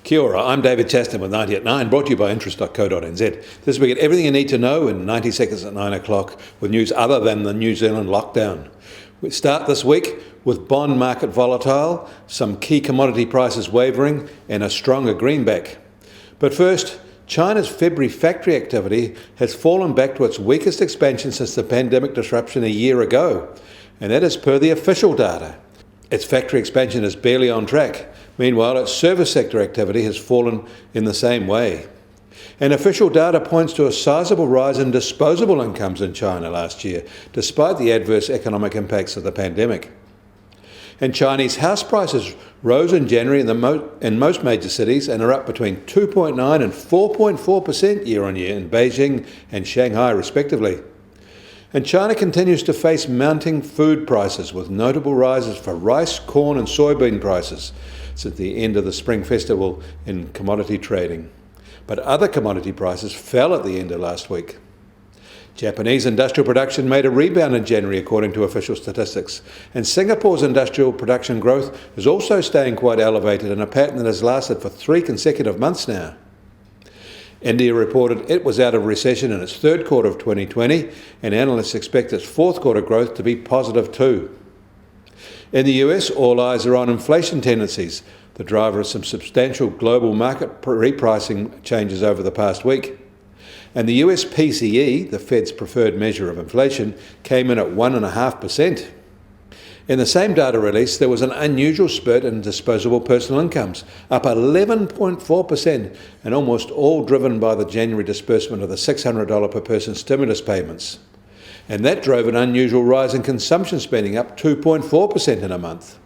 Kia ora, I'm David Chaston with 90 at 9, brought to you by interest.co.nz. This week, everything you need to know in 90 seconds at 9 o'clock with news other than the New Zealand lockdown. We start this week with bond market volatile, some key commodity prices wavering, and a stronger greenback. But first, China's February factory activity has fallen back to its weakest expansion since the pandemic disruption a year ago, and that is per the official data. Its factory expansion is barely on track. Meanwhile, its service sector activity has fallen in the same way. And official data points to a sizable rise in disposable incomes in China last year, despite the adverse economic impacts of the pandemic. And Chinese house prices rose in January in most major cities and are up between 2.9 and 4.4% year on year in Beijing and Shanghai, respectively. And China continues to face mounting food prices, with notable rises for rice, corn and soybean prices since the end of the Spring Festival in commodity trading. But other commodity prices fell at the end of last week. Japanese industrial production made a rebound in January, according to official statistics, and Singapore's industrial production growth is also staying quite elevated in a pattern that has lasted for 3 consecutive months now. India reported it was out of recession in its third quarter of 2020, and analysts expect its fourth quarter growth to be positive too. In the US, all eyes are on inflation tendencies, the driver of some substantial global market repricing changes over the past week. And the US PCE, the Fed's preferred measure of inflation, came in at 1.5%. In the same data release, there was an unusual spurt in disposable personal incomes, up 11.4%, and almost all driven by the January disbursement of the $600 per person stimulus payments. And that drove an unusual rise in consumption spending, up 2.4% in a month.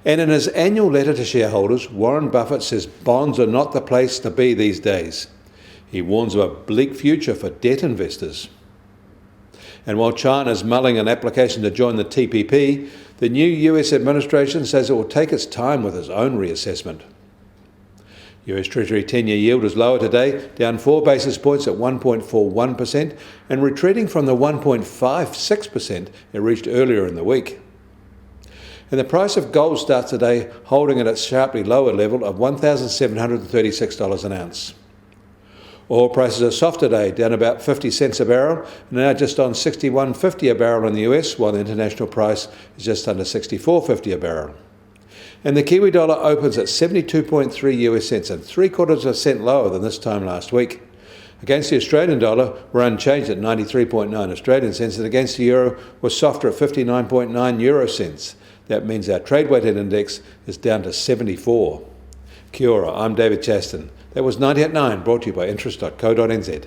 And in his annual letter to shareholders, Warren Buffett says bonds are not the place to be these days. He warns of a bleak future for debt investors. And while China is mulling an application to join the TPP, the new US administration says it will take its time with its own reassessment. US Treasury 10-year yield is lower today, down 4 basis points at 1.41%, and retreating from the 1.56% it reached earlier in the week. And the price of gold starts today holding at its sharply lower level of $1,736 an ounce. Oil prices are soft today, down about 50 cents a barrel, and now just on $61.50 a barrel in the US, while the international price is just under $64.50 a barrel. And the Kiwi dollar opens at 72.3 US cents, and 3/4 cent lower than this time last week. Against the Australian dollar, we're unchanged at 93.9 Australian cents, and against the euro, we're softer at 59.9 euro cents. That means our trade-weighted index is down to 74. Kia ora, I'm David Chaston. That was 90 at 9, brought to you by interest.co.nz.